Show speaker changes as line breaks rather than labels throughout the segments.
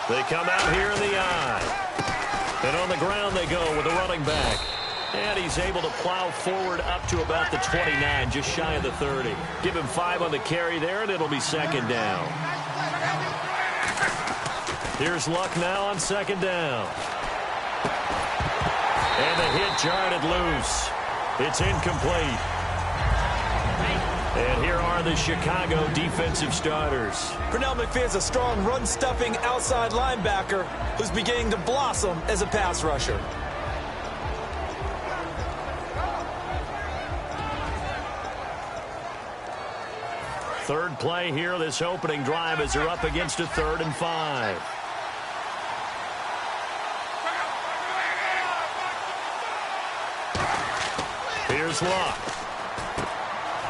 They come out here in the I. And on the ground they go with a running back. And he's able to plow forward up to about the 29, just shy of the 30. Give him 5 on the carry there, and it'll be second down. Here's Luck now on second down. And the hit jarred loose. It's incomplete. And here are the Chicago defensive starters.
Pernell McPherson's a strong run-stuffing outside linebacker who's beginning to blossom as a pass rusher.
Third play here, this opening drive, as they're up against a 3rd and 5. Here's Luck.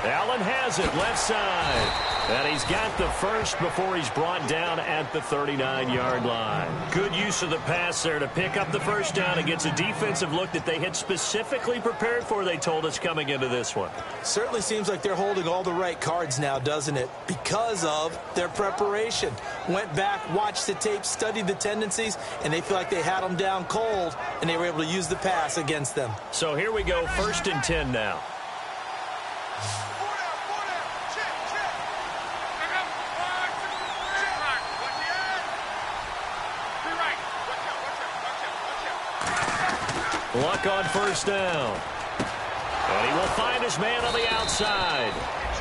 Allen has it, left side. And he's got the first before he's brought down at the 39-yard line. Good use of the pass there to pick up the first down against a defensive look that they had specifically prepared for, they told us, coming into this one.
Certainly seems like they're holding all the right cards now, doesn't it? Because of their preparation. Went back, watched the tape, studied the tendencies, and they feel like they had them down cold, and they were able to use the pass against them.
So here we go, 1st and 10 now. Luck on first down. And he will find his man on the outside.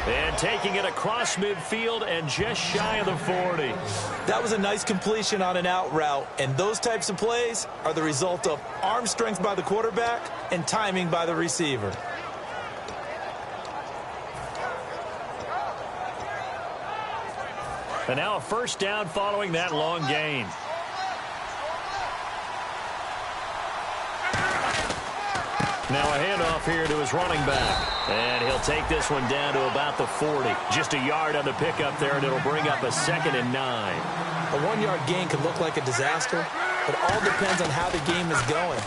And taking it across midfield and just shy of the 40.
That was a nice completion on an out route. And those types of plays are the result of arm strength by the quarterback and timing by the receiver.
And now a first down following that long gain. Now a handoff here to his running back. And he'll take this one down to about the 40. Just a yard on the pickup there, and it'll bring up a 2nd and 9.
A 1-yard gain could look like a disaster, but all depends on how the game is going.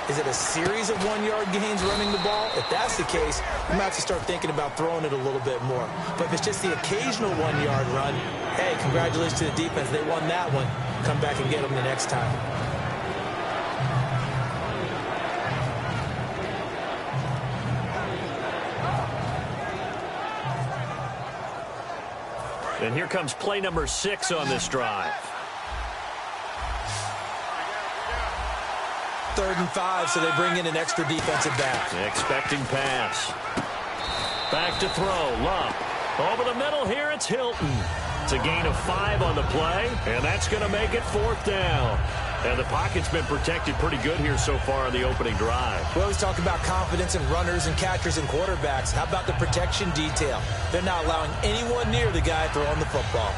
Is it a series of 1-yard gains running the ball? If that's the case, we might have to start thinking about throwing it a little bit more. But if it's just the occasional 1-yard run, hey, congratulations to the defense. They won that one. Come back and get them the next time.
And here comes play number 6 on this drive.
3rd and 5, so they bring in an extra defensive back.
Expecting pass. Back to throw. Luck. Over the middle here, it's Hilton. It's a gain of 5 on the play, and that's going to make it 4th down. And the pocket's been protected pretty good here so far in the opening drive.
We always talk about confidence in runners and catchers and quarterbacks. How about the protection detail? They're not allowing anyone near the guy throwing the football.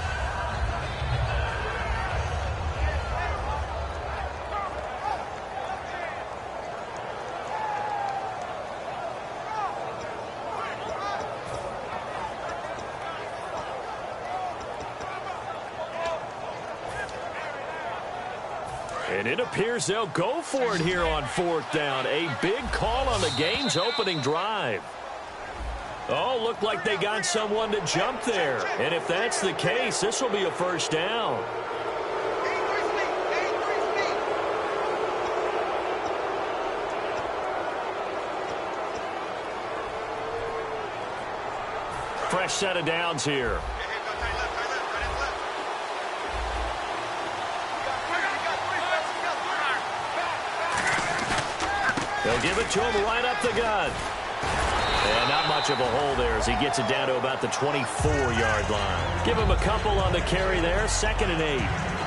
And it appears they'll go for it here on 4th down. A big call on the game's opening drive. Oh, looked like they got someone to jump there. And if that's the case, this will be a first down. Fresh set of downs here. They'll give it to him right up the gut. And not much of a hole there as he gets it down to about the 24-yard line. Give him a couple on the carry there, 2nd and 8.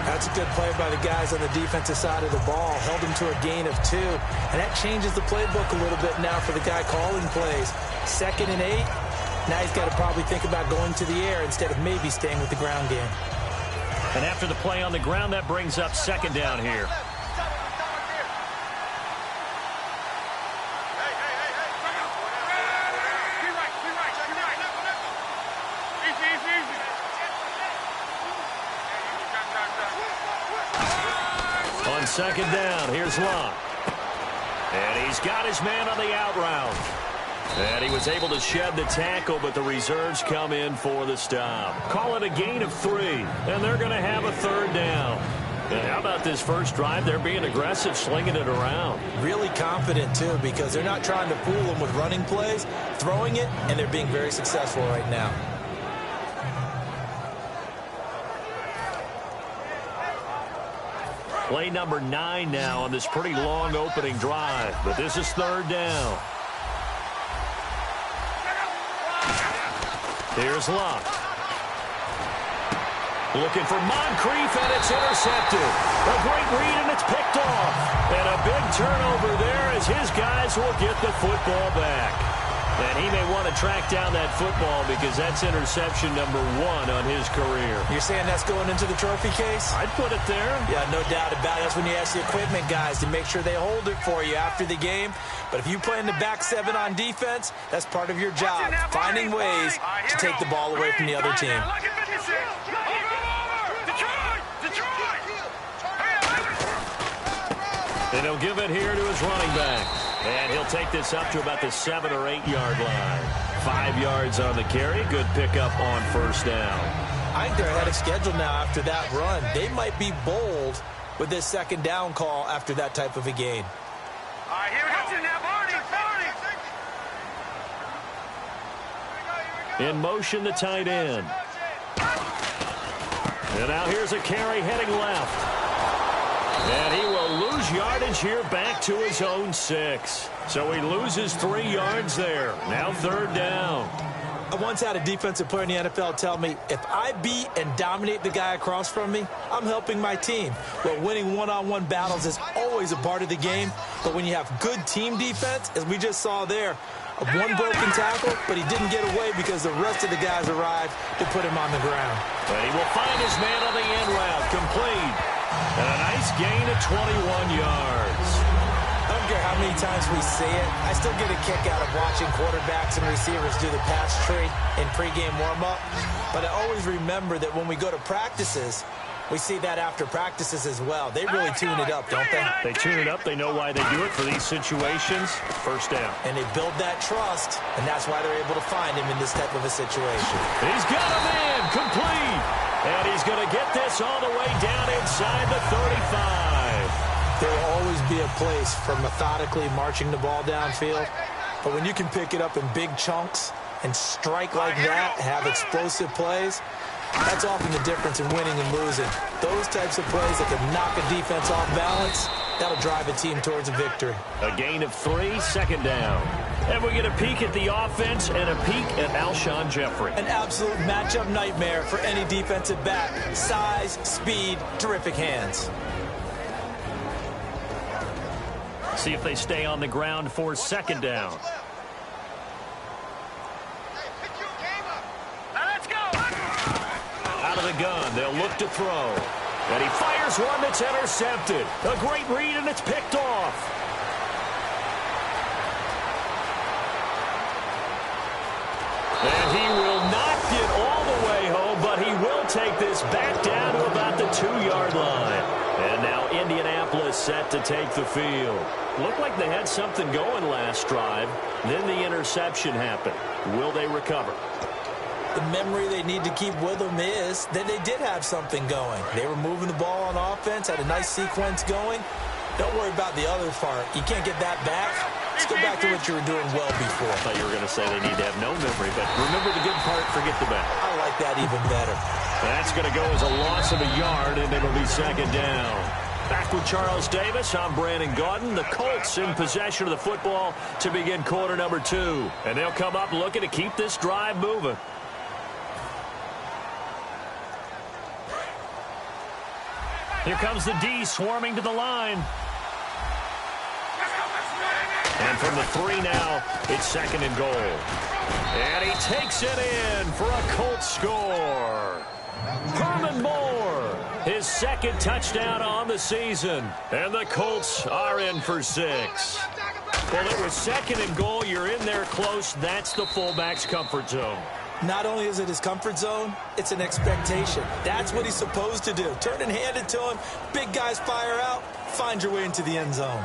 That's a good play by the guys on the defensive side of the ball. Held him to a gain of 2. And that changes the playbook a little bit now for the guy calling plays. 2nd and 8. Now he's got to probably think about going to the air instead of maybe staying with the ground game.
And after the play on the ground, that brings up 2nd down here. On 2nd down, here's Luck. And he's got his man on the out route. And he was able to shed the tackle, but the reserves come in for the stop. Call it a gain of 3, and they're going to have a 3rd down. And how about this first drive? They're being aggressive, slinging it around.
Really confident, too, because they're not trying to fool them with running plays, throwing it, and they're being very successful right now.
Play number 9 now on this pretty long opening drive, but this is third down. Here's Luck. Looking for Moncrief, and it's intercepted. A great read, and it's picked off. And a big turnover there as his guys will get the football back. And he may want to track down that football because that's interception number 1 on his career.
You're saying that's going into the trophy case?
I'd put it there.
Yeah, no doubt about it. That's when you ask the equipment guys to make sure they hold it for you after the game. But if you play in the back 7 on defense, that's part of your job, finding ways to take the ball away from the other team.
And he'll give it here to his running back. And he'll take this up to about the 7 or 8 yard line. 5 yards on the carry. Good pickup on first down.
I think they're ahead of schedule now after that run. They might be bold with this second down call after that type of a gain.
All right, here we go.
In motion, the tight end. And now here's a carry heading left. And he will lose yardage here back to his own 6. So he loses 3 yards there. Now third down.
I once had a defensive player in the NFL tell me, if I beat and dominate the guy across from me, I'm helping my team. Well, winning one-on-one battles is always a part of the game. But when you have good team defense, as we just saw there, one broken tackle, but he didn't get away because the rest of the guys arrived to put him on the ground.
But he will find his man on the end route, complete. And a nice gain of 21 yards.
I don't care how many times we see it. I still get a kick out of watching quarterbacks and receivers do the pass tree in pregame warm-up. But I always remember that when we go to practices, we see that after practices as well. They really tune it up, don't they?
They tune it up. They know why they do it for these situations. First down.
And they build that trust, and that's why they're able to find him in this type of a situation.
He's got a man, complete. And he's going to get this all the way down inside the 35.
There will always be a place for methodically marching the ball downfield. But when you can pick it up in big chunks and strike like that, have explosive plays, that's often the difference in winning and losing. Those types of plays that can knock a defense off balance, that'll drive a team towards a victory.
A gain of 3, second down. And we get a peek at the offense and a peek at Alshon Jeffrey.
An absolute matchup nightmare for any defensive back. Size, speed, terrific hands.
See if they stay on the ground for second down. Out of the gun, they'll look to throw. And he fires one that's intercepted. A great read, and it's picked off. And he will not get all the way home, but he will take this back down to about the 2-yard line. And now Indianapolis set to take the field. Looked like they had something going last drive. Then the interception happened. Will they recover?
The memory they need to keep with them is that they did have something going. They were moving the ball on offense, had a nice sequence going. Don't worry about the other part. You can't get that back. Let's go back to what you were doing well before.
I thought you were going to say they need to have no memory, but remember the good part, forget the bad.
I like that even better.
That's going to go as a loss of a yard, and it'll be second down. Back with Charles Davis, I'm Brandon Gaudin. The Colts in possession of the football to begin quarter number 2. And they'll come up looking to keep this drive moving. Here comes the D swarming to the line. And from the 3 now, it's second and goal. And he takes it in for a Colts score. Herman Moore, his second touchdown on the season. And the Colts are in for 6. Well, it was second and goal. You're in there close. That's the fullback's comfort zone.
Not only is it his comfort zone, it's an expectation. That's what he's supposed to do. Turn and hand it to him. Big guys fire out. Find your way into the end zone.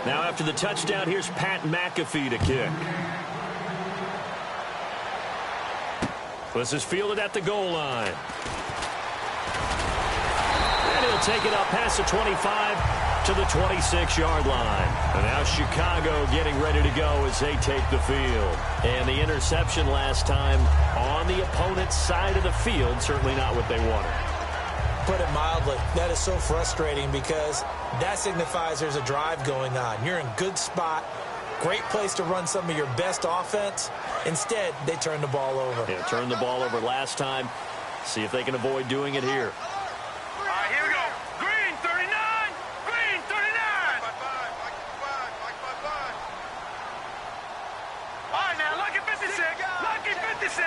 Now after the touchdown, here's Pat McAfee to kick. This is fielded at the goal line. he'll take it up past the 25 to the 26-yard line. And now Chicago getting ready to go as they take the field. And the interception last time on the opponent's side of the field, certainly not what they wanted.
Put it mildly, that is so frustrating because that signifies there's a drive going on. You're in good spot, great place to run some of your best offense. Instead, they turn the ball over.
Yeah, turned the ball over last time. See if they can avoid doing it here.
All right, here we go. Green, 39. Green, 39. All right, now, lucky 56. Lucky 56.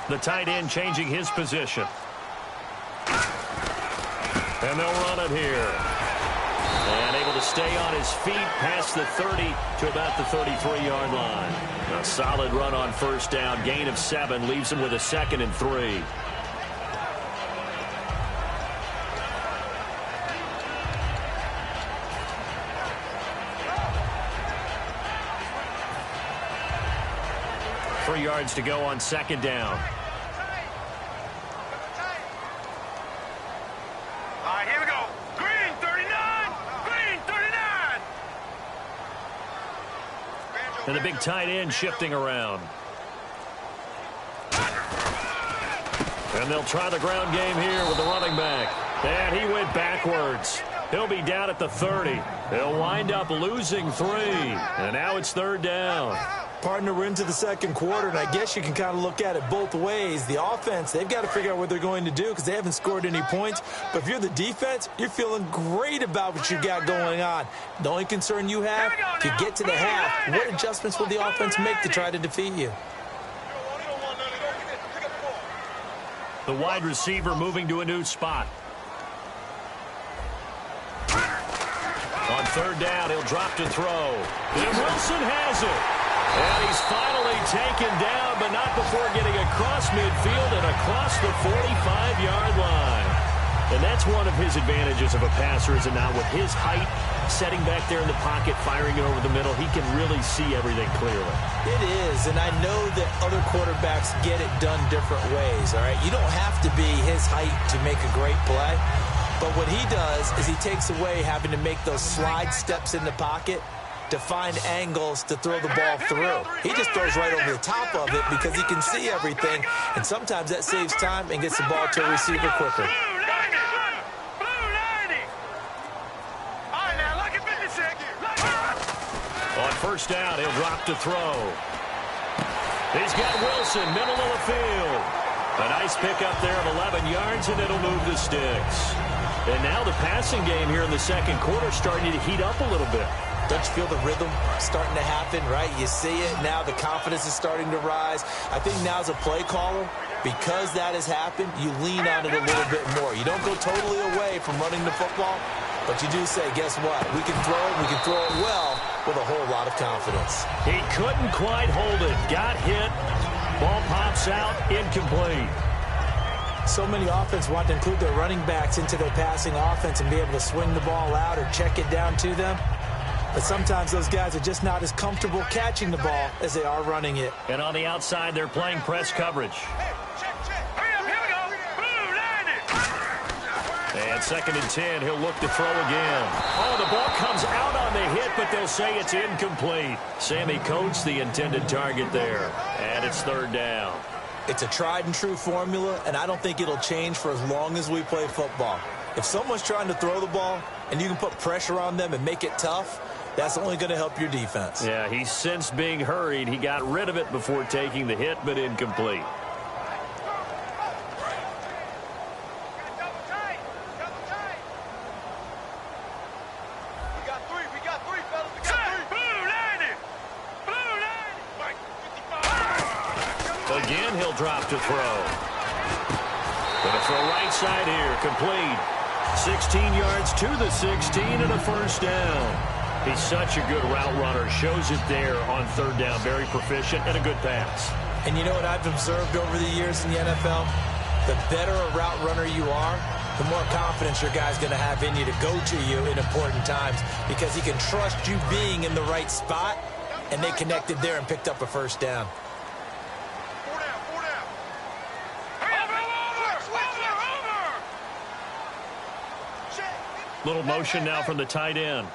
The tight end changing his position. And they'll run it here. And able to stay on his feet past the 30 to about the 33-yard line. A solid run on first down. Gain of 7 leaves him with a 2nd and 3. Three yards to go on 2nd down.
All right, here we go. Green, 39. Green, 39.
And the big tight end shifting around. And they'll try the ground game here with the running back. And he went backwards. He'll be down at the 30. They'll wind up losing 3. And now it's 3rd down.
Partner, we're into the second quarter, and I guess you can kind of look at it both ways. The offense, they've got to figure out what they're going to do because they haven't scored any points. But if you're the defense, you're feeling great about what you got going on. The only concern you have, if you get to the half, what adjustments will the offense make to try to defeat you?
The wide receiver moving to a new spot. On 3rd down, he'll drop to throw. And Wilson has it. And he's finally taken down, but not before getting across midfield and across the 45-yard line. And that's one of his advantages of a passer, is it not? With his height, setting back there in the pocket, firing it over the middle, he can really see everything clearly.
It is, and I know that other quarterbacks get it done different ways, all right? You don't have to be his height to make a great play. But what he does is he takes away having to make those slide steps in the pocket to find angles to throw the ball through. He just throws right over the top of it because he can see everything, and sometimes that saves time and gets the ball to a receiver quicker.
On 1st down, he'll drop to throw. He's got Wilson, middle of the field. A nice pickup there of 11 yards, and it'll move the sticks. And now the passing game here in the second quarter starting to heat up a little bit.
Don't you feel the rhythm starting to happen, right? You see it now. The confidence is starting to rise. I think now as a play caller, because that has happened, you lean on it a little bit more. You don't go totally away from running the football, but you do say, guess what? We can throw it. We can throw it well with a whole lot of confidence.
He couldn't quite hold it. Got hit. Ball pops out. Incomplete.
So many offenses want to include their running backs into their passing offense and be able to swing the ball out or check it down to them. But sometimes those guys are just not as comfortable catching the ball as they are running it.
And on the outside, they're playing press coverage. And 2nd and 10, he'll look to throw again. Oh, the ball comes out on the hit, but they'll say it's incomplete. Sammy Coates, the intended target there. And it's 3rd down.
It's a tried and true formula, and I don't think it'll change for as long as we play football. If someone's trying to throw the ball and you can put pressure on them and make it tough, that's only going to help your defense.
Yeah, he's since being hurried. He got rid of it before taking the hit, but incomplete. Again, he'll drop to throw. Going to throw right side here, complete. 16 yards to the 16 and a 1st down. He's such a good route runner. Shows it there on 3rd down. Very proficient and a good pass.
And you know what I've observed over the years in the NFL? The better a route runner you are, the more confidence your guy's going to have in you to go to you in important times because he can trust you being in the right spot, and they connected there and picked up a 1st down.
Little motion now from the tight end.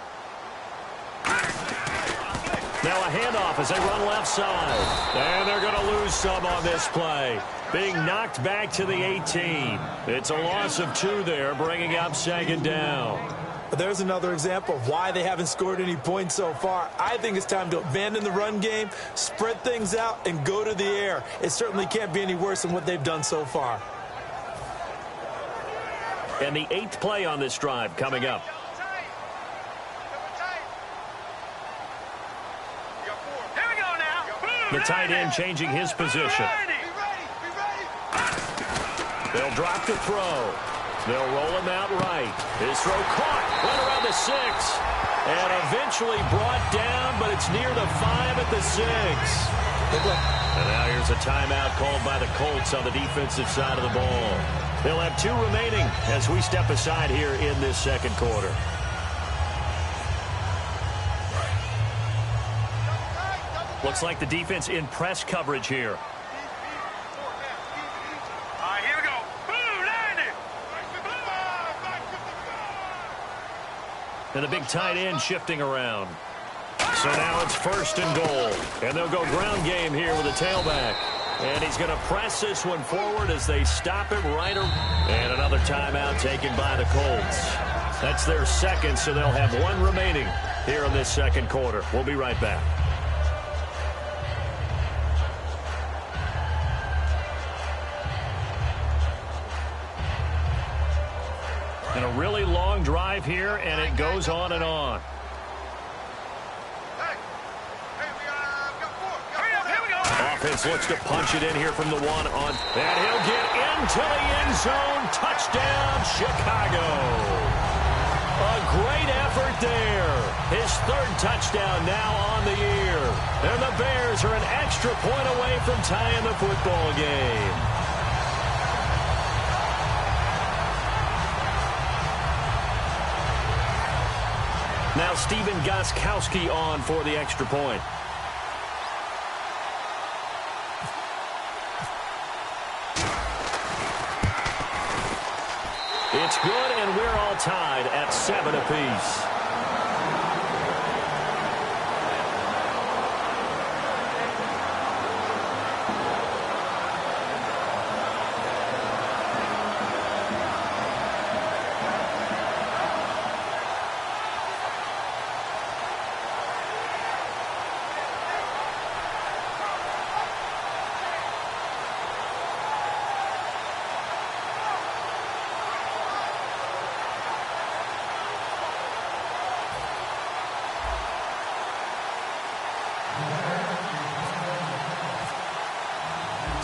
Now a handoff as they run left side. And they're going to lose some on this play. Being knocked back to the 18. It's a loss of 2 there, bringing up second down.
There's another example of why they haven't scored any points so far. I think it's time to abandon the run game, spread things out, and go to the air. It certainly can't be any worse than what they've done so far.
And the 8th play on this drive coming up. The tight end changing his position. They'll drop the throw. They'll roll him out right. His throw caught. Right around the 6. And eventually brought down, but it's near the 5 at the 6. And now here's a timeout called by the Colts on the defensive side of the ball. They'll have 2 remaining as we step aside here in this second quarter. Looks like the defense in press coverage here. And the big tight end shifting around. So now it's 1st and goal. And they'll go ground game here with a tailback. And he's going to press this one forward as they stop it right. And another timeout taken by the Colts. That's their second, so they'll have 1 remaining here in this second quarter. We'll be right back. And a really long drive here, and it goes on and on. Offense looks to punch it in here from the 1 on. And he'll get into the end zone. Touchdown, Chicago. A great effort there. His 3rd touchdown now on the year. And the Bears are an extra point away from tying the football game. Now Steven Gostkowski on for the extra point. It's good, and we're all tied at 7 apiece.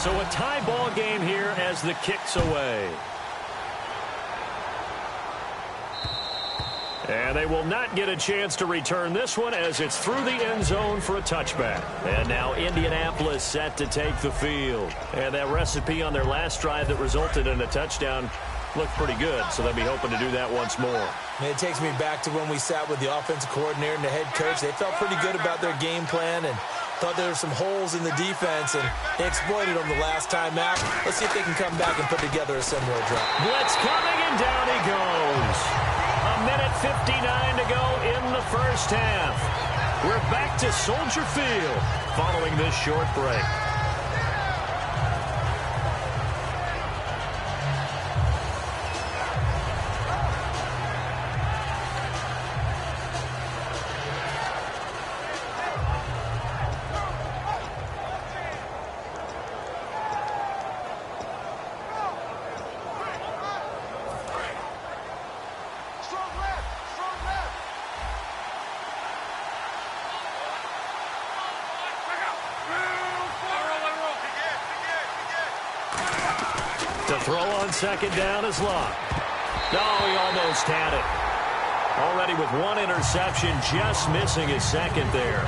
So a tie ball game here as the kick's away. And they will not get a chance to return this one as it's through the end zone for a touchback. And now Indianapolis set to take the field. And that recipe on their last drive that resulted in a touchdown looked pretty good, so they'll be hoping to do that once more.
It takes me back to when we sat with the offensive coordinator and the head coach. They felt pretty good about their game plan and thought there were some holes in the defense, and they exploited them the last time out. Let's see if they can come back and put together a similar drive.
Blitz coming, and down he goes. A minute 59 to go in the first half. We're back to Soldier Field following this short break. The throw on second down is locked. Oh, he almost had it. Already with 1 interception, just missing his second there.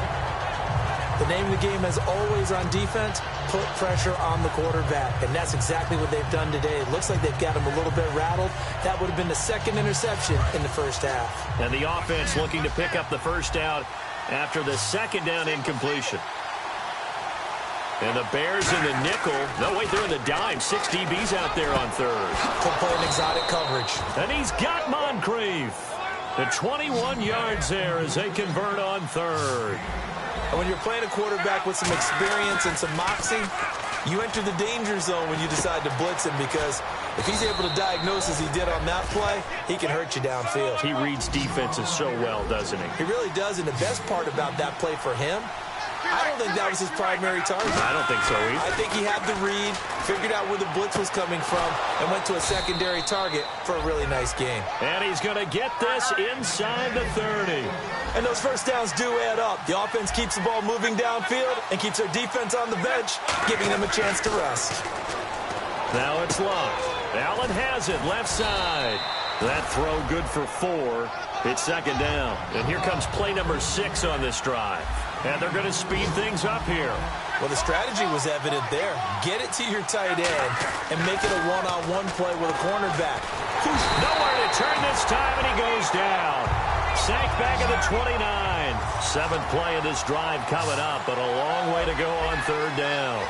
The name of the game, as always on defense, put pressure on the quarterback. And that's exactly what they've done today. It looks like they've got him a little bit rattled. That would have been the 2nd interception in the first half.
And the offense looking to pick up the first down after the 2nd down incompletion. And the Bears in the nickel. No, wait, they're in the dime. 6 DBs out there on 3rd.
Could play an exotic coverage.
And he's got Moncrief. The 21 yards there as they convert on third.
And when you're playing a quarterback with some experience and some moxie, you enter the danger zone when you decide to blitz him, because if he's able to diagnose as he did on that play, he can hurt you downfield.
He reads defenses so well, doesn't he?
He really does, and the best part about that play for him, I don't think that was his primary target.
I don't think so either.
I think he had the read, figured out where the blitz was coming from, and went to a secondary target for a really nice game.
And he's going to get this inside the 30.
And those first downs do add up. The offense keeps the ball moving downfield and keeps their defense on the bench, giving them a chance to rest.
Now it's locked. Allen has it left side. That throw good for 4. It's second down. And here comes play number 6 on this drive. And they're going to speed things up here.
Well, the strategy was evident there. Get it to your tight end and make it a one-on-one play with a cornerback.
Nowhere to turn this time, and he goes down. Sacked back at the 29. 7th play of this drive coming up, but a long way to go on third down.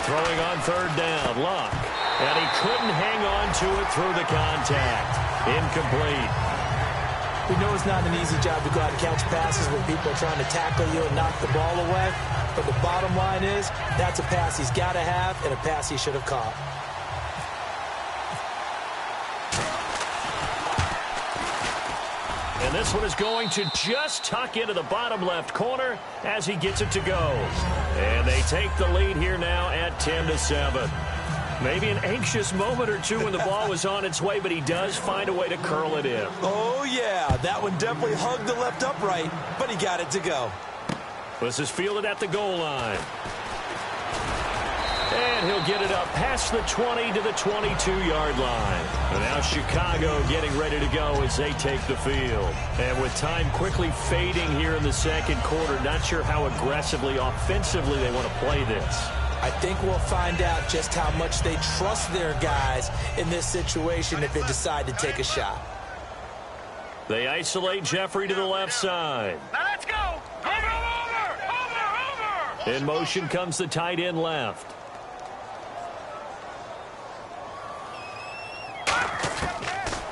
Throwing on third down, Luck. And he couldn't hang on to it through the contact. Incomplete.
We know it's not an easy job to go out and catch passes when people are trying to tackle you and knock the ball away. But the bottom line is, that's a pass he's got to have and a pass he should have caught.
And this one is going to just tuck into the bottom left corner as he gets it to go. And they take the lead here now at 10-7. Maybe an anxious moment or two when the ball was on its way, but he does find a way to curl it in.
Oh, yeah. That one definitely hugged the left upright, but he got it to go.
This is fielded at the goal line. And he'll get it up past the 20 to the 22-yard line. And now Chicago getting ready to go as they take the field. And with time quickly fading here in the second quarter, not sure how aggressively, offensively they want to play this.
I think we'll find out just how much they trust their guys in this situation if they decide to take a shot.
They isolate Jeffrey to the left side.
Now let's go. Over.
In motion comes the tight end left.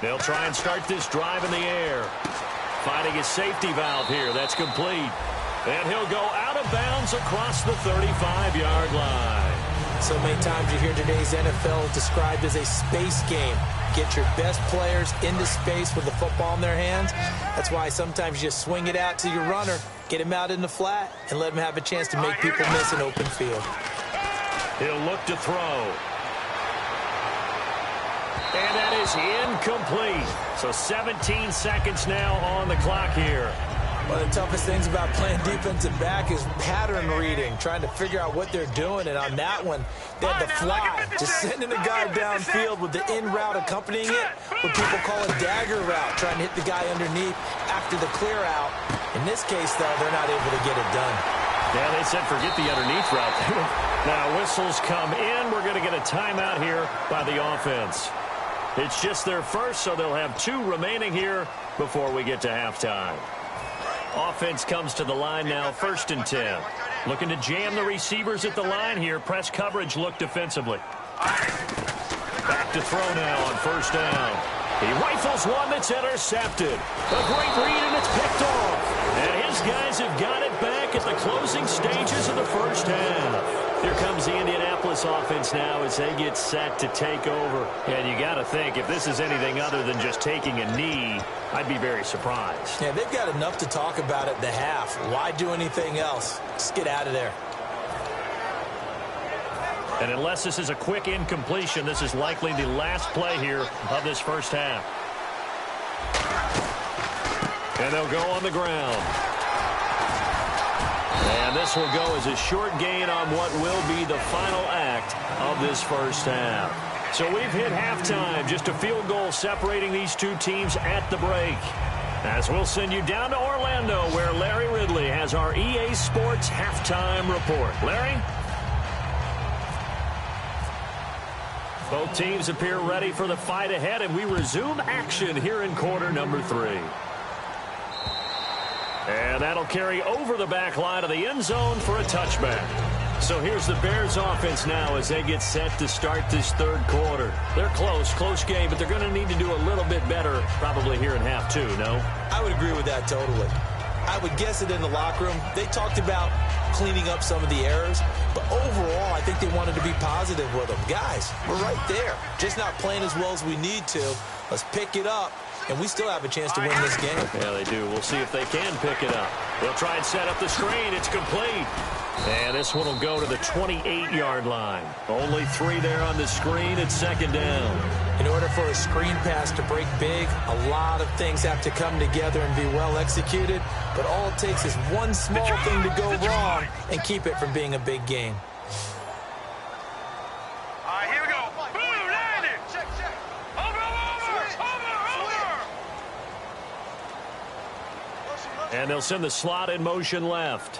They'll try and start this drive in the air. Finding his safety valve here. That's complete. And he'll go out of bounds across the 35-yard line.
So many times you hear today's NFL described as a space game. Get your best players into space with the football in their hands. That's why sometimes you just swing it out to your runner, get him out in the flat, and let him have a chance to make people miss an open field.
He'll look to throw. And that is incomplete. So 17 seconds now on the clock here.
One of the toughest things about playing defensive back is pattern reading, trying to figure out what they're doing. And on that one, they had the fly, just sending a guy downfield with the in route accompanying it, what people call a dagger route, trying to hit the guy underneath after the clear out. In this case, though, they're not able to get it done.
Yeah, they said forget the underneath route. Now whistles come in. We're going to get a timeout here by the offense. It's just their first, so they'll have 2 remaining here before we get to halftime. Offense comes to the line now, 1st and 10. Looking to jam the receivers at the line here. Press coverage look defensively. Back to throw now on 1st down. He rifles one that's intercepted. A great read, and it's picked off. And his guys have got it back at the closing stages of the first half. Here comes the Indianapolis offense now as they get set to take over. And you got to think, if this is anything other than just taking a knee, I'd be very surprised.
Yeah, they've got enough to talk about at the half. Why do anything else? Just get out of there.
And unless this is a quick incompletion, this is likely the last play here of this first half. And they'll go on the ground. And this will go as a short gain on what will be the final act of this first half. So we've hit halftime, just a field goal separating these 2 teams at the break. As we'll send you down to Orlando, where Larry Ridley has our EA Sports halftime report. Larry? Both teams appear ready for the fight ahead, and we resume action here in quarter number 3. And that'll carry over the back line of the end zone for a touchback. So here's the Bears offense now as they get set to start this third quarter. They're close game, but they're going to need to do a little bit better probably here in half two, no?
I would agree with that totally. I would guess it in the locker room. They talked about cleaning up some of the errors, but overall, I think they wanted to be positive with them. Guys, we're right there. Just not playing as well as we need to. Let's pick it up, and we still have a chance to win this game.
Yeah, they do. We'll see if they can pick it up. They'll try and set up the screen. It's complete. And this one will go to the 28-yard line. Only 3 there on the screen. It's second down.
In order for a screen pass to break big, a lot of things have to come together and be well executed. But all it takes is one small thing to go wrong and keep it from being a big game.
All right, here we go. Boom, landed. Check. Over.
And they'll send the slot in motion left.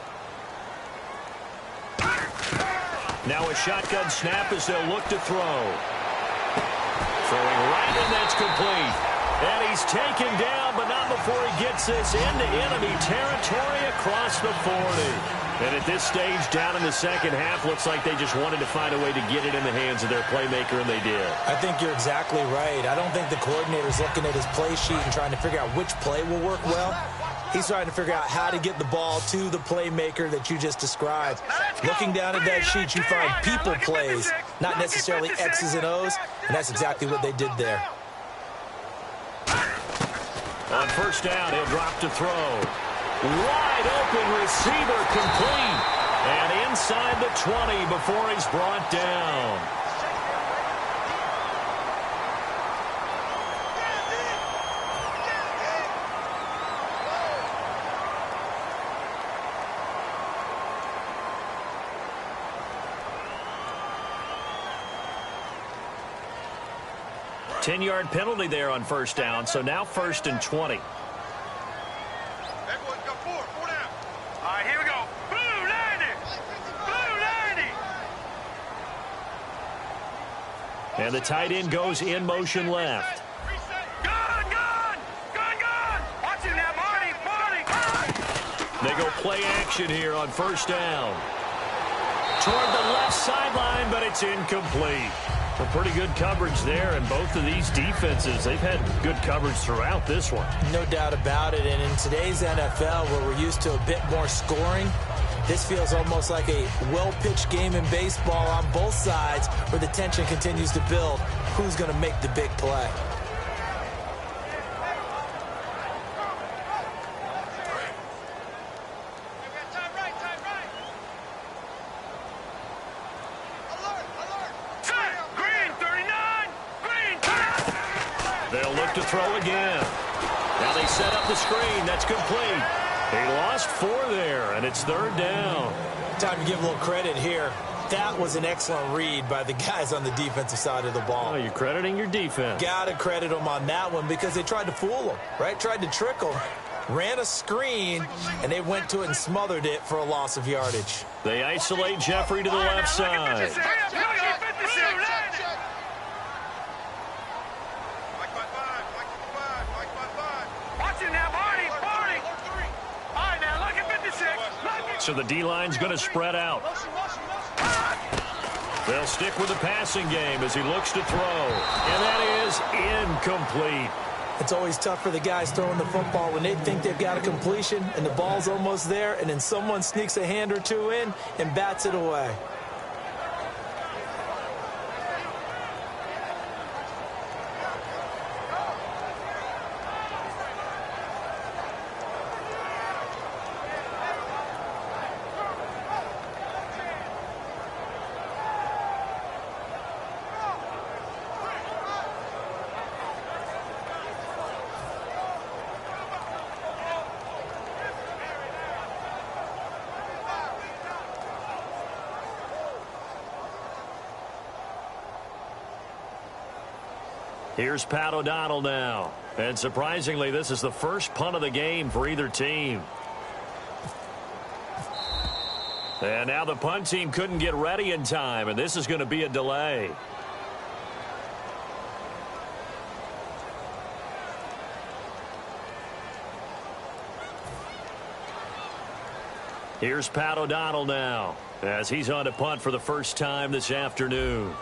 Now a shotgun snap as they'll look to throw. Throwing right, and that's complete. And he's taken down, but not before he gets this into enemy territory across the 40. And at this stage, down in the second half, looks like they just wanted to find a way to get it in the hands of their playmaker, and they did.
I think you're exactly right. I don't think the coordinator's looking at his play sheet and trying to figure out which play will work well. He's trying to figure out how to get the ball to the playmaker that you just described. Looking down at that sheet, you find people plays, not necessarily X's and O's, and that's exactly what they did there.
On first down, he'll drop to throw. Wide open receiver complete. And inside the 20 before he's brought down. Ten-yard penalty there on first down, so now first and 20.
Everyone go four down. All right, here we go. Blue landing.
And the tight end goes in motion left.
Gun. Watch it now, Marty.
They go play action here on first down. Toward the left sideline, but it's incomplete. Well, pretty good coverage there, and both of these defenses, they've had good coverage throughout this one.
No doubt about it, and in today's NFL, where we're used to a bit more scoring, this feels almost like a well-pitched game in baseball on both sides, where the tension continues to build. Who's going to make the big play?
To throw again. Now they set up the screen. That's complete. They lost 4 there, and it's third down.
Time to give a little credit here. That was an excellent read by the guys on the defensive side of the ball.
Oh, you're crediting your defense.
Got to credit them on that one because they tried to fool them, right? Tried to trick them. Ran a screen, and they went to it and smothered it for a loss of yardage.
They isolate Jeffrey to the left side. So the D-line's going to spread out. They'll stick with the passing game as he looks to throw. And that is incomplete.
It's always tough for the guys throwing the football when they think they've got a completion and the ball's almost there, and then someone sneaks a hand or two in and bats it away.
Here's Pat O'Donnell now. And surprisingly, this is the first punt of the game for either team. And now the punt team couldn't get ready in time, and this is going to be a delay. Here's Pat O'Donnell now, as he's on to punt for the first time this afternoon.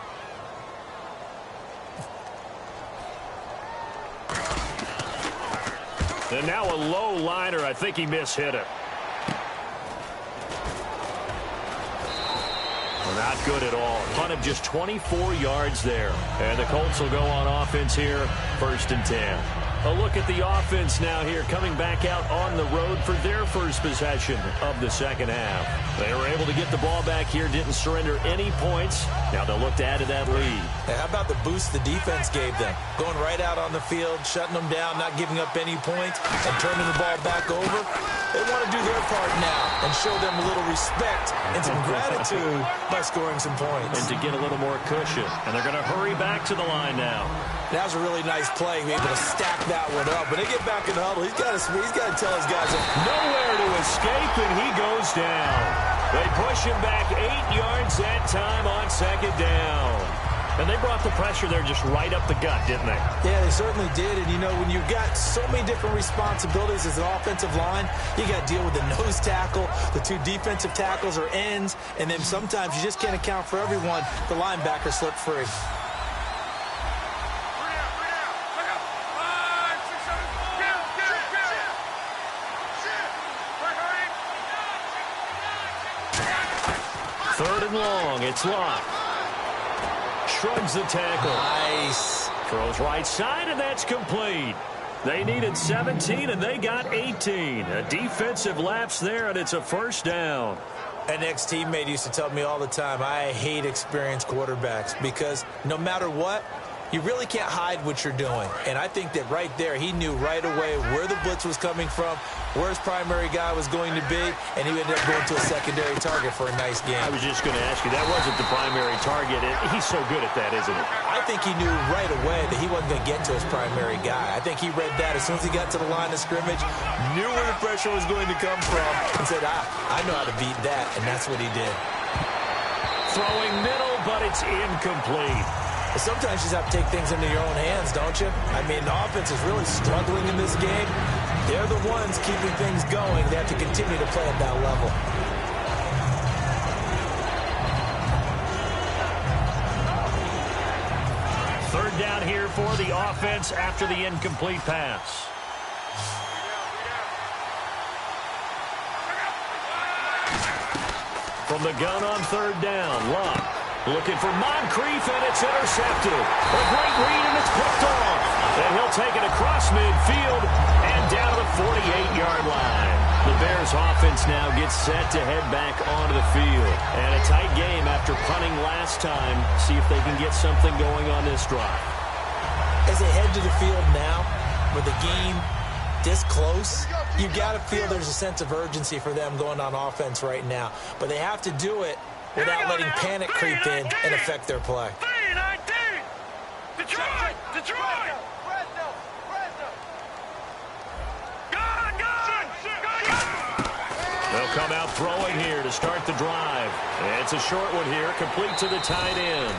And now a low liner. I think he mishit it. Not good at all. Punt of just 24 yards there. And the Colts will go on offense here, 1st and 10. A look at the offense now here, coming back out on the road for their first possession of the second half. They were able to get the ball back here, didn't surrender any points. Now they'll look to add to that lead.
Hey, how about the boost the defense gave them? Going right out on the field, shutting them down, not giving up any points, and turning the ball back over. They want to do their part now and show them a little respect and some gratitude by scoring some points.
And to get a little more cushion. And they're going to hurry back to the line now.
That was a really nice play, able to stack that one up. When they get back in the huddle, he's got to tell his guys
nowhere to escape, and he goes down. They push him back 8 yards that time on 2nd down. And they brought the pressure there just right up the gut, didn't they?
Yeah, they certainly did. And, you know, when you've got so many different responsibilities as an offensive line, you got to deal with the nose tackle, the 2 defensive tackles or ends, and then sometimes you just can't account for everyone. The linebacker slipped free.
Third and long. It's locked. Shrugs the tackle.
Nice.
Throws right side, and that's complete. They needed 17, and they got 18. A defensive lapse there, and it's a 1st down.
An ex-teammate used to tell me all the time, I hate experienced quarterbacks because no matter what, you really can't hide what you're doing. And I think that right there, he knew right away where the blitz was coming from, where his primary guy was going to be, and he ended up going to a secondary target for a nice game.
I was just going to ask you, that wasn't the primary target. He's so good at that, isn't he?
I think he knew right away that he wasn't going to get to his primary guy. I think he read that as soon as he got to the line of scrimmage, knew where the pressure was going to come from, and said, I know how to beat that, and that's what he did.
Throwing middle, but it's incomplete.
Sometimes you just have to take things into your own hands, don't you? I mean, the offense is really struggling in this game. They're the ones keeping things going. They have to continue to play at that level.
Third down here for the offense after the incomplete pass. From the gun on 3rd down, Love. Looking for Moncrief, and it's intercepted. A great read, and it's picked off. And he'll take it across midfield and down to the 48-yard line. The Bears offense now gets set to head back onto the field. And a tight game after punting last time. See if they can get something going on this drive.
As they head to the field now, with the game this close, you've got to feel there's a sense of urgency for them going on offense right now. But they have to do it without letting panic creep in and affect their play.
Detroit! Detroit!
They'll come out throwing here to start the drive. It's a short one here, complete to the tight end.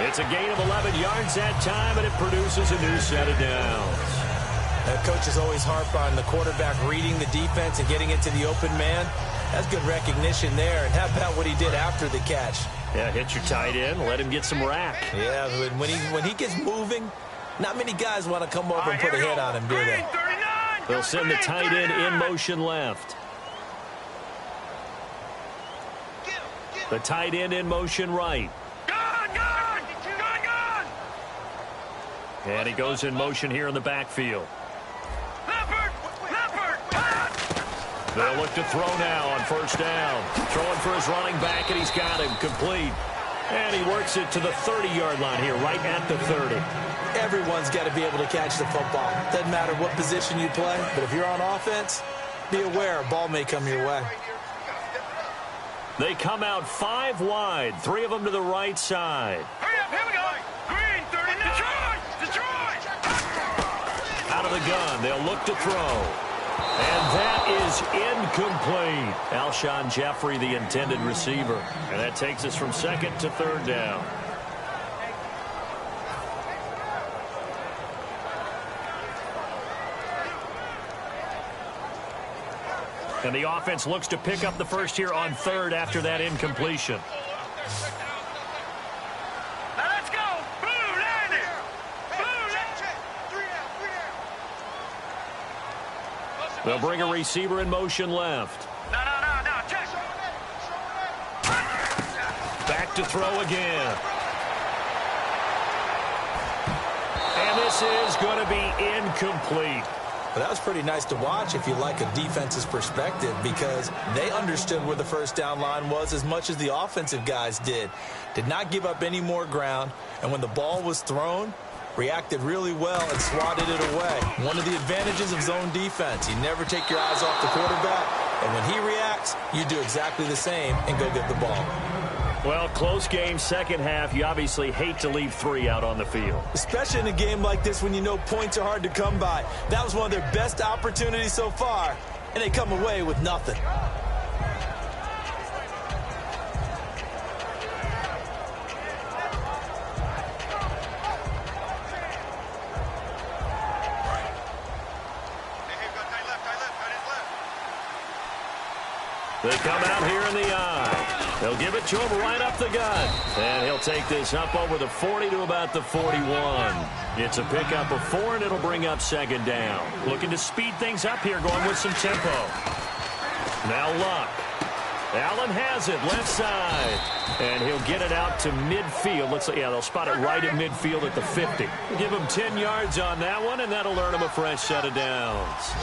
It's a gain of 11 yards that time, and it produces a new set of downs.
Coaches always harp on the quarterback reading the defense and getting it to the open man. That's good recognition there. And how about what he did after the catch?
Yeah, hit your tight end, let him get some rack.
Yeah, when he gets moving, not many guys want to come over and put a hit on him, do they?
They'll send the tight end in motion left. The tight end in motion right. And he goes in motion here in the backfield. They'll look to throw now on 1st down. Throwing for his running back, and he's got him complete. And he works it to the 30-yard line here, right at the 30.
Everyone's got to be able to catch the football. Doesn't matter what position you play, but if you're on offense, be aware a ball may come your way.
They come out 5 wide, 3 of them to the right side.
Hurry up, here we go. Green, 39. Detroit!
Out of the gun, they'll look to throw. And that is incomplete. Alshon Jeffrey, the intended receiver. And that takes us from 2nd to 3rd down. And the offense looks to pick up the first here on third after that incompletion.
Now let's go. Blue, land it.
They'll bring a receiver in motion left.
No, check.
Back to throw again. And this is going to be incomplete.
But that was pretty nice to watch if you like a defense's perspective, because they understood where the first down line was as much as the offensive guys did. Did not give up any more ground, and when the ball was thrown, reacted really well and swatted it away. One of the advantages of zone defense, you never take your eyes off the quarterback, and when he reacts, you do exactly the same and go get the ball.
Well, close game, second half. You obviously hate to leave 3 out on the field.
Especially in a game like this when you know points are hard to come by. That was one of their best opportunities so far, and they come away with nothing.
They come out here in the eye. They'll give it to him right up the gut. And he'll take this up over the 40 to about the 41. It's a pickup of 4, and it'll bring up second down. Looking to speed things up here, going with some tempo. Now Luck. Allen has it, left side. And he'll get it out to midfield. They'll spot it right at midfield at the 50. Give him 10 yards on that one, and that'll earn him a fresh set of downs.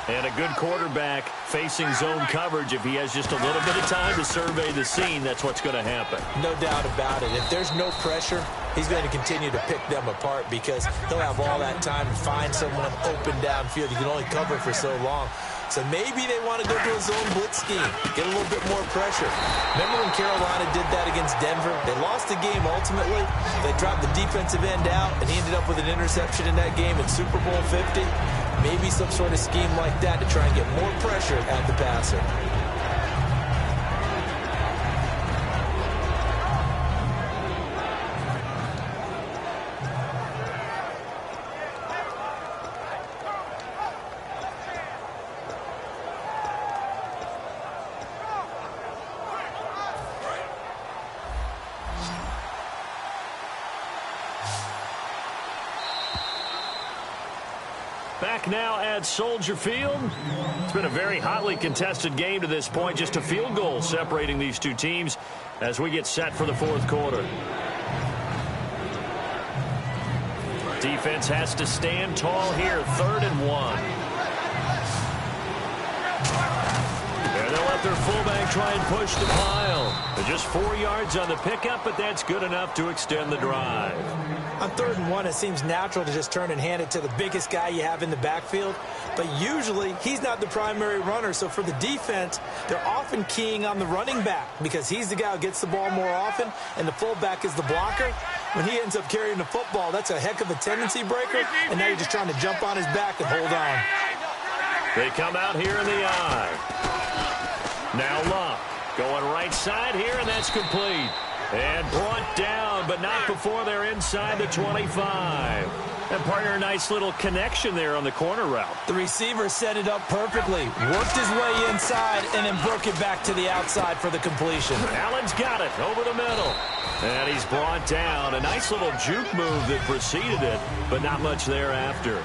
And a good quarterback facing zone coverage. If he has just a little bit of time to survey the scene, that's what's going to happen.
No doubt about it. If there's no pressure, he's going to continue to pick them apart because he'll have all that time to find someone open downfield. You can only cover for so long. So maybe they want to go to a zone blitz scheme, get a little bit more pressure. Remember when Carolina did that against Denver? They lost the game ultimately. They dropped the defensive end out, and he ended up with an interception in that game in Super Bowl 50. Maybe some sort of scheme like that to try and get more pressure at the passer.
Back now at Soldier Field. It's been a very hotly contested game to this point. Just a field goal separating these two teams as we get set for the fourth quarter. Defense has to stand tall here. 3rd and 1. And they'll let their fullback try and push the pile. They're just 4 yards on the pickup, but that's good enough to extend the drive.
On 3rd and 1, it seems natural to just turn and hand it to the biggest guy you have in the backfield. But usually, he's not the primary runner. So for the defense, they're often keying on the running back because he's the guy who gets the ball more often, and the fullback is the blocker. When he ends up carrying the football, that's a heck of a tendency breaker, and now you're just trying to jump on his back and hold on.
They come out here in the eye. Now Luck going right side here, and that's complete. And brought down, but not before they're inside the 25. And partner, a nice little connection there on the corner route.
The receiver set it up perfectly, worked his way inside, and then broke it back to the outside for the completion.
Allen's got it over the middle. And he's brought down. A nice little juke move that preceded it, but not much thereafter.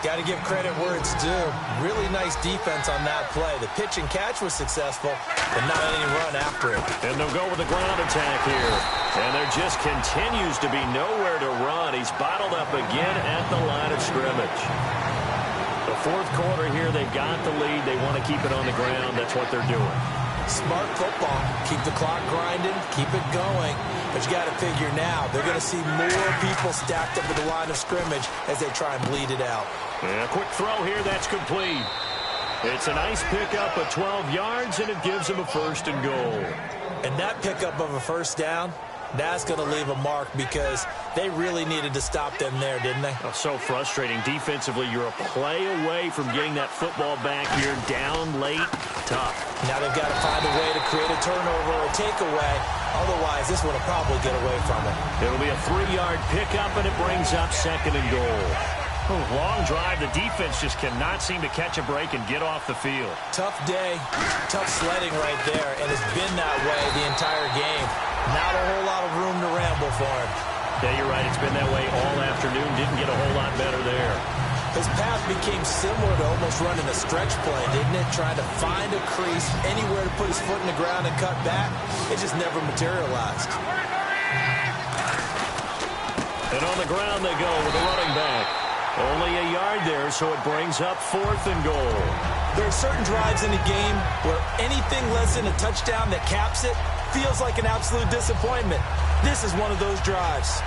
Got to give credit where it's due. Really nice defense on that play. The pitch and catch was successful, but not any run after it.
And they'll go with the ground attack here. And there just continues to be nowhere to run. He's bottled up again at the line of scrimmage. The fourth quarter here, they've got the lead. They want to keep it on the ground. That's what they're doing.
Smart football. Keep the clock grinding, keep it going. But you got to figure now, they're going to see more people stacked up at the line of scrimmage as they try and bleed it out.
And a quick throw here, that's complete. It's a nice pickup of 12 yards, and it gives them a 1st and goal.
And that pickup of a first down, that's going to leave a mark because they really needed to stop them there, didn't they?
Oh, so frustrating. Defensively, you're a play away from getting that football back here down late. Tough.
Now they've got to find a way to create a turnover or takeaway. Otherwise, this one will probably get away from it.
It'll be a 3-yard pickup, and it brings up 2nd and goal. Long drive. The defense just cannot seem to catch a break and get off the field.
Tough day, tough sledding right there, and it's been that way the entire game. Not a whole lot of room to ramble for him.
Yeah, you're right. It's been that way all afternoon. Didn't get a whole lot better there.
His path became similar to almost running a stretch play, didn't it? Trying to find a crease, anywhere to put his foot in the ground and cut back. It just never materialized.
And on the ground they go with a running back. Only a yard there, so it brings up 4th and goal.
There are certain drives in the game where anything less than a touchdown that caps it feels like an absolute disappointment. This is one of those drives.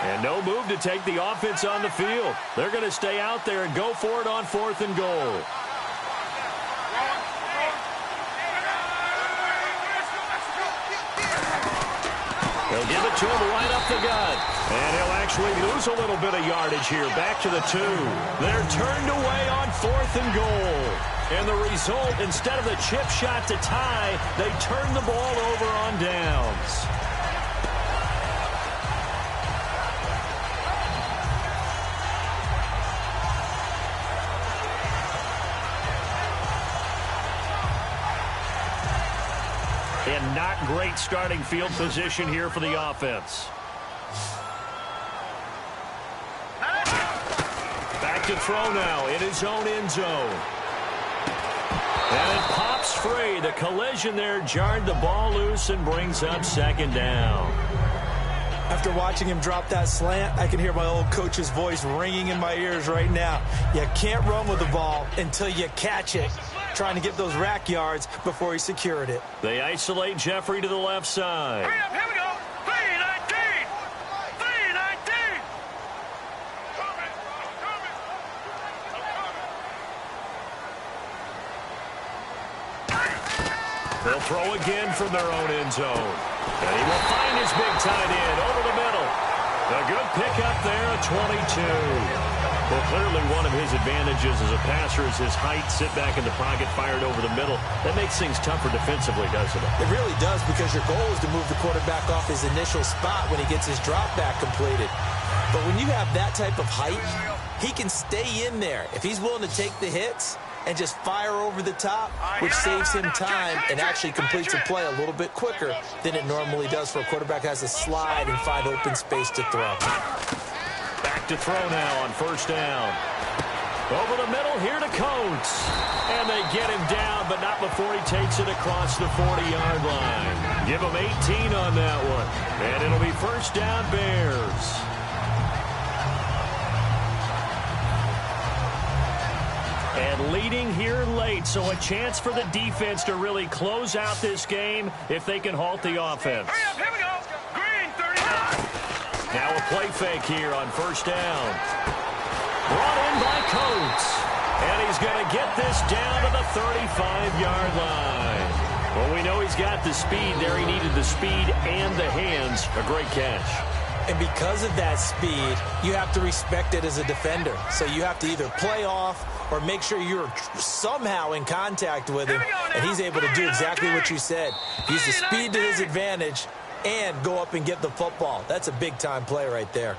And no move to take the offense on the field. They're going to stay out there and go for it on 4th and goal. They'll give it to him right up the gut. And he'll actually lose a little bit of yardage here. Back to the 2. They're turned away on 4th and goal. And the result, instead of the chip shot to tie, they turn the ball over on downs. And not great starting field position here for the offense. Back to throw now in his own end zone. And it pops free. The collision there jarred the ball loose and brings up 2nd down.
After watching him drop that slant, I can hear my old coach's voice ringing in my ears right now. You can't run with the ball until you catch it. Trying to get those rack yards before he secured it.
They isolate Jeffrey to the left side.
Hurry up, here we go. 319. 319.
They'll throw again from their own end zone. And he will find his big tight end over the middle. A good pickup there at 22. Well, clearly one of his advantages as a passer is his height. Sit back in the pocket, fired over the middle. That makes things tougher defensively, doesn't it?
It really does, because your goal is to move the quarterback off his initial spot when he gets his drop back completed. But when you have that type of height, he can stay in there if he's willing to take the hits and just fire over the top, which saves him time and actually completes a play a little bit quicker than it normally does for a quarterback who has to slide and find open space to throw.
Back to throw now on 1st down. Over the middle, here to Coates. And they get him down, but not before he takes it across the 40-yard line. Give him 18 on that one. And it'll be 1st down Bears. And leading here late, so a chance for the defense to really close out this game if they can halt the offense.
Hurry up, here we go. Green 39.
Now a play fake here on 1st down. Brought in by Coates. And he's going to get this down to the 35-yard line. Well, we know he's got the speed there. He needed the speed and the hands. A great catch.
And because of that speed, you have to respect it as a defender. So you have to either play off or make sure you're somehow in contact with him. And he's able to do exactly what you said. Use the speed to his advantage and go up and get the football. That's a big-time play right there.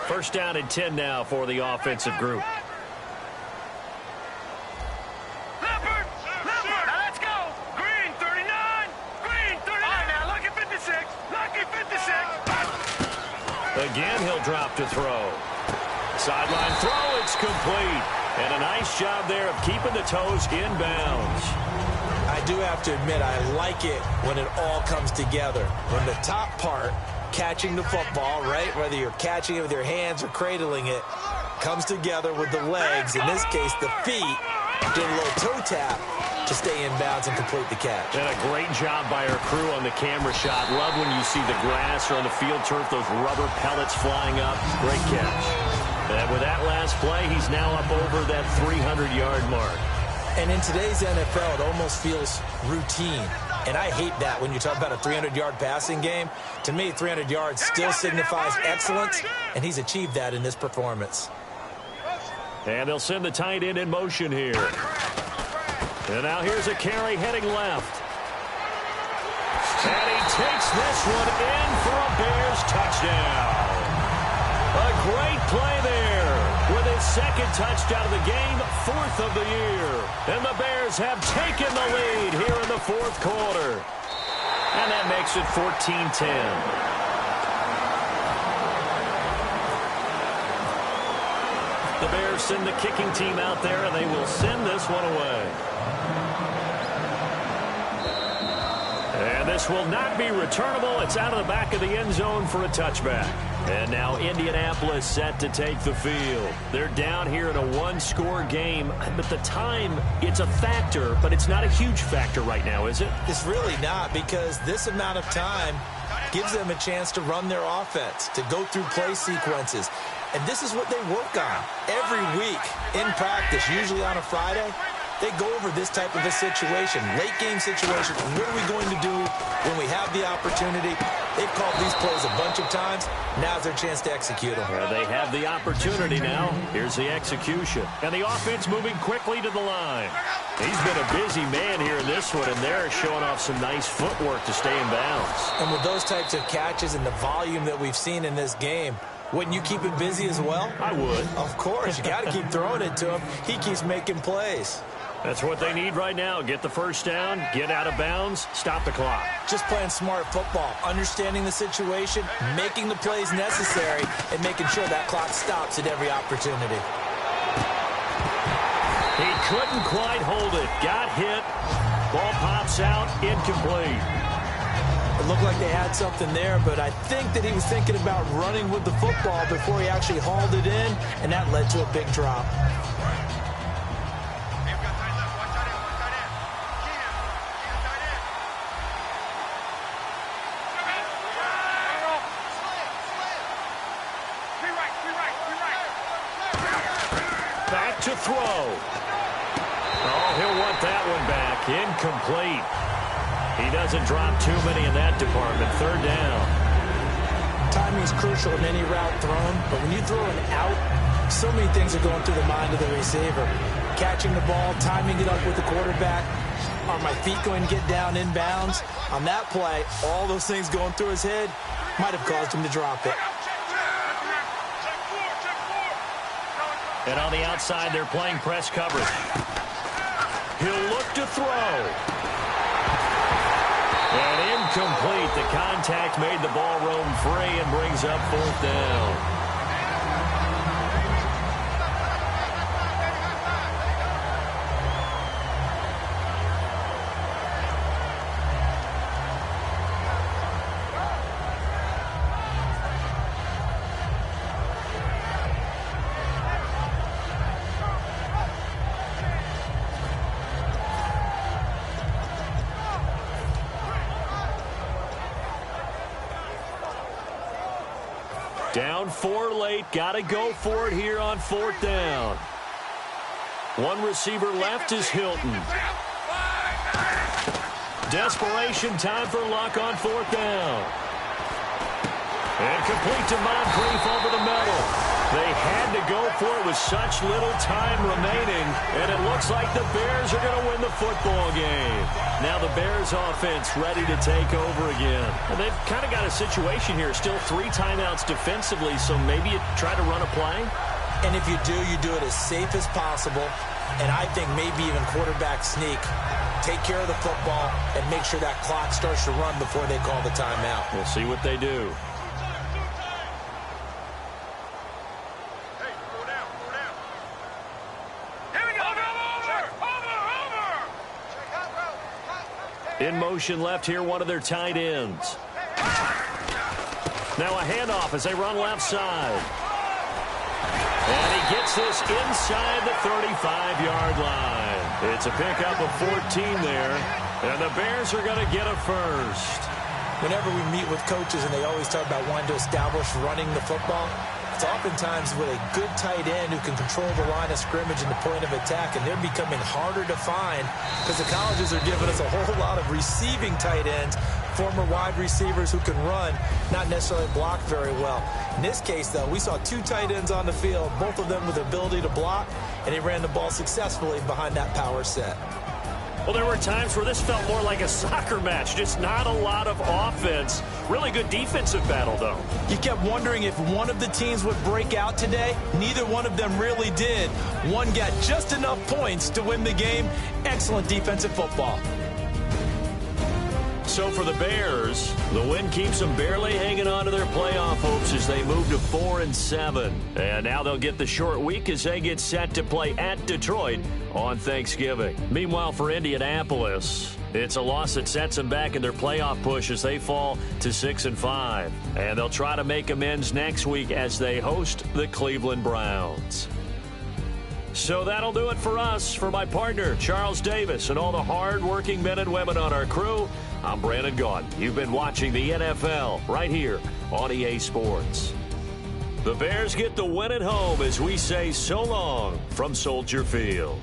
First down and 10 now for the offensive group.
Let's go. Green 39. Green 39. All right, now, lucky 56. Lucky 56.
Again, he'll drop to throw. Sideline throw, it's complete. And a nice job there of keeping the toes inbounds.
I do have to admit, I like it when it all comes together. When the top part, catching the football, right, whether you're catching it with your hands or cradling it, comes together with the legs, in this case the feet, get a little toe tap to stay in bounds and complete the catch.
And a great job by our crew on the camera shot. Love when you see the grass or on the field turf, those rubber pellets flying up. Great catch. And with that last play, he's now up over that 300-yard mark.
And in today's NFL, it almost feels routine. And I hate that when you talk about a 300-yard passing game. To me, 300 yards still signifies excellence, and he's achieved that in this performance.
And they'll send the tight end in motion here. And now here's a carry heading left. And he takes this one in for a Bears touchdown. A great play there with his second touchdown of the game, 4th of the year. And the Bears have taken the lead here in the 4th quarter. And that makes it 14-10. The Bears send the kicking team out there, and they will send this one away. And this will not be returnable. It's out of the back of the end zone for a touchback. And now Indianapolis set to take the field. They're down here in a one-score game, but the time, it's a factor, but it's not a huge factor right now, is it?
It's really not, because this amount of time gives them a chance to run their offense, to go through play sequences. And this is what they work on every week in practice, usually on a Friday. They go over this type of a situation, late-game situation. What are we going to do when we have the opportunity? They've called these plays a bunch of times. Now's their chance to execute them.
Well, they have the opportunity now. Here's the execution. And the offense moving quickly to the line. He's been a busy man here in this one, and they're showing off some nice footwork to stay in bounds.
And with those types of catches and the volume that we've seen in this game, wouldn't you keep him busy as well?
I would.
Of course. You got to keep throwing it to him. He keeps making plays.
That's what they need right now. Get the first down, get out of bounds, stop the clock.
Just playing smart football, understanding the situation, making the plays necessary, and making sure that clock stops at every opportunity.
He couldn't quite hold it. Got hit. Ball pops out, incomplete.
It looked like they had something there, but I think that he was thinking about running with the football before he actually hauled it in, and that led to a big drop.
Back to throw. Oh, he'll want that one back. Incomplete. He doesn't drop too many in that department. 3rd down.
Timing is crucial in any route thrown, but when you throw an out, so many things are going through the mind of the receiver. Catching the ball, timing it up with the quarterback. Are my feet going to get down in bounds? On that play, all those things going through his head might have caused him to drop it.
And on the outside, they're playing press coverage. He'll look to throw. And incomplete. The contact made the ball roam free and brings up 4th down. Down 4 late. Got to go for it here on 4th down. One receiver left is Hilton. Desperation time for luck on 4th down. And complete to Moncrief over the middle. They had to go for it with such little time remaining, and it looks like the Bears are going to win the football game. Now the Bears offense ready to take over again. And they've kind of got a situation here, still 3 timeouts defensively, so maybe you try to run a play.
And if you do it as safe as possible, and I think maybe even quarterback sneak. Take care of the football and make sure that clock starts to run before they call the timeout.
We'll see what they do. In motion left here, one of their tight ends. Now a handoff as they run left side. And he gets this inside the 35-yard line. It's a pickup of 14 there. And the Bears are going to get a first.
Whenever we meet with coaches and they always talk about wanting to establish running the football, It's oftentimes with a good tight end who can control the line of scrimmage and the point of attack, and they're becoming harder to find because the colleges are giving us a whole lot of receiving tight ends, former wide receivers who can run, not necessarily block very well. In this case, though, we saw two tight ends on the field, both of them with the ability to block, and they ran the ball successfully behind that power set.
Well, there were times where this felt more like a soccer match, just not a lot of offense. Really good defensive battle, though.
You kept wondering if one of the teams would break out today. Neither one of them really did. One got just enough points to win the game. Excellent defensive football.
So for the Bears, the win keeps them barely hanging on to their playoff hopes as they move to 4-7. And now they'll get the short week as they get set to play at Detroit on Thanksgiving. Meanwhile, for Indianapolis, it's a loss that sets them back in their playoff push as they fall to 6-5. And they'll try to make amends next week as they host the Cleveland Browns. So that'll do it for us. For my partner, Charles Davis, and all the hard-working men and women on our crew, I'm Brandon Gaudin. You've been watching the NFL right here on EA Sports. The Bears get the win at home as we say so long from Soldier Field.